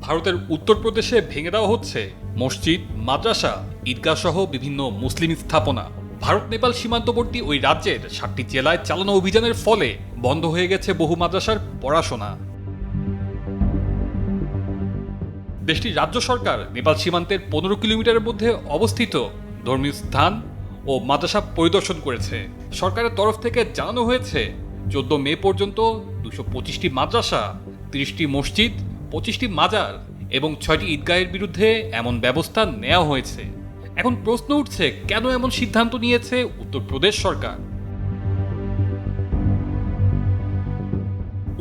ভারতের উত্তরপ্রদেশে ভেঙে দেওয়া হচ্ছে মসজিদ, মাদ্রাসা, ঈদগাহ সহ বিভিন্ন মুসলিম স্থাপনা। ভারত নেপাল সীমান্তবর্তী ওই রাজ্যের 7টি জেলায় চালানো অভিযানের ফলে বন্ধ হয়ে গেছে বহু মাদ্রাসার পড়াশোনা। দেশটির রাজ্য সরকার নেপাল সীমান্তের 15 কিলোমিটারের মধ্যে অবস্থিত ধর্মীয় স্থান ও মাদ্রাসা পরিদর্শন করেছে। সরকারের তরফ থেকে জানানো হয়েছে 14 মে পর্যন্ত 225টি মাদ্রাসা, 30টি মসজিদ, 25টি মাজার এবং 6টি ঈদগাহের বিরুদ্ধে এমন ব্যবস্থা নেওয়া হয়েছে। এখন প্রশ্ন উঠছে, কেন এমন সিদ্ধান্ত নিয়েছে উত্তরপ্রদেশ সরকার?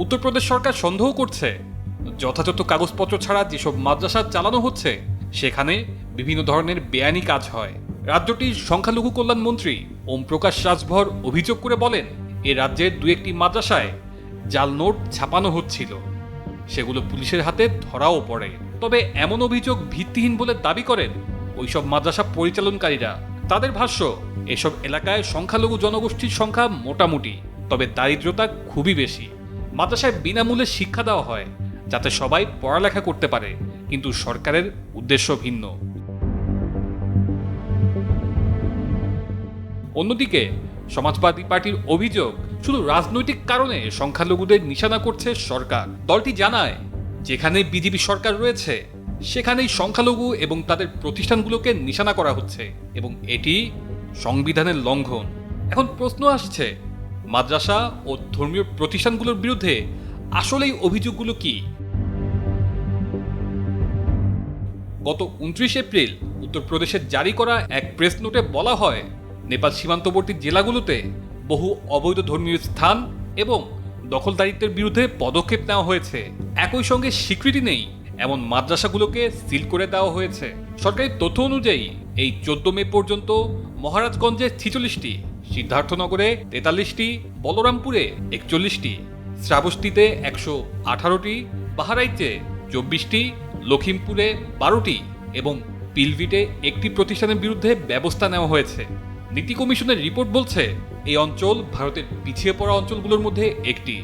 উত্তরপ্রদেশ সরকার সন্দেহ করছে, যথাযথ কাগজপত্র ছাড়া যেসব মাদ্রাসা চালানো হচ্ছে সেখানে বিভিন্ন ধরনের বেআইনি কাজ হয়। রাজ্যটির সংখ্যালঘু কল্যাণ মন্ত্রী ওম প্রকাশ রাজভর অভিযোগ করে বলেন, এ রাজ্যের 2-1টি মাদ্রাসায় জাল নোট ছাপানো হচ্ছিল, সেগুলো পুলিশের হাতে ধরাও পড়ে। তবে এমন অভিযোগ ভিত্তিহীন বলে দাবি করেন ওইসব মাদ্রাসা পরিচালনকারীরা। তাদের ভাষ্য, এসব এলাকায় সংখ্যালঘু জনগোষ্ঠীর সংখ্যা মোটামুটি, তবে দারিদ্রতা খুবই বেশি। মাদ্রাসায় বিনামূল্যে শিক্ষা দেওয়া হয় যাতে সবাই পড়ালেখা করতে পারে, কিন্তু সরকারের উদ্দেশ্য ভিন্ন। অন্যদিকে সমাজবাদী পার্টির অভিযোগ, শুধু রাজনৈতিক কারণে সংখ্যালঘুদের নিশানা করছে সরকার। দলটি জানায়, যেখানে বিজেপি সরকার রয়েছে সেখানেই সংখ্যালঘু এবং তাদের প্রতিষ্ঠানগুলোকে নিশানা করা হচ্ছে এবং এটি সংবিধানের লঙ্ঘন। এখন প্রশ্ন আসছে, মাদ্রাসা ও ধর্মীয় প্রতিষ্ঠানগুলোর বিরুদ্ধে আসলেই অভিযোগগুলো কি? গত 29 এপ্রিল উত্তরপ্রদেশের জারি করা এক প্রেস নোটে বলা হয়, নেপাল সীমান্তবর্তী জেলাগুলোতে বহু অবৈধ ধর্মীয় স্থান এবং দখলদারিত্বের বিরুদ্ধে পদক্ষেপ নেওয়া হয়েছে। একই সঙ্গে স্বীকৃতি নেই এমন মাদ্রাসাগুলোকে সিল করে দেওয়া হয়েছে। সরকারি তথ্য অনুযায়ী এই 14 মে পর্যন্ত মহারাজগঞ্জে 46টি, সিদ্ধার্থনগরে 43টি, বলরামপুরে 41টি, শ্রাবস্তিতে 118টি, বাহারাইচে 24টি, লখিমপুরে 12টি এবং পিলভিটে 1টি প্রতিষ্ঠানের বিরুদ্ধে ব্যবস্থা নেওয়া হয়েছে। নীতি কমিশনের রিপোর্ট বলছে, এই অঞ্চল ভারতের পিছিয়ে পড়া অঞ্চলগুলোর মধ্যে একটি।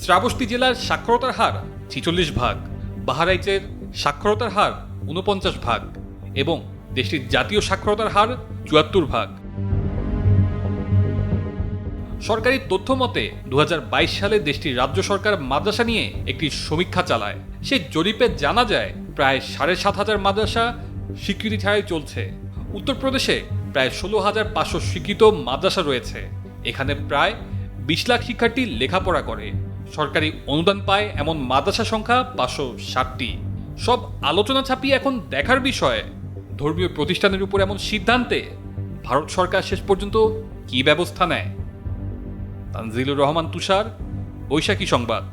শ্রাবস্তি জেলার সাক্ষরতার হার 46%, বাহারাইচের সাক্ষরতার হার 49% এবং দেশটির জাতীয় সাক্ষরতার হার 74%। সরকারি তথ্য মতে 2022 সালে দেশটির রাজ্য সরকার মাদ্রাসা নিয়ে একটি সমীক্ষা চালায়। সেই জরিপে জানা যায় প্রায় 7,500 মাদ্রাসা স্বীকৃতি ছাড়াই চলছে। উত্তরপ্রদেশে প্রায় 16,500 স্বীকৃত মাদ্রাসা রয়েছে। এখানে প্রায় 20 লাখ শিক্ষার্থী লেখাপড়া করে। সরকারি অনুদান পায় এমন মাদ্রাসা সংখ্যা 560টি। সব আলোচনা ছাপিয়ে এখন দেখার বিষয়, ধর্মীয় প্রতিষ্ঠানের উপর এমন সিদ্ধান্তে ভারত সরকার শেষ পর্যন্ত কি ব্যবস্থা নেয়। তানজিলুর রহমান তুষার, বৈশাখী সংবাদ।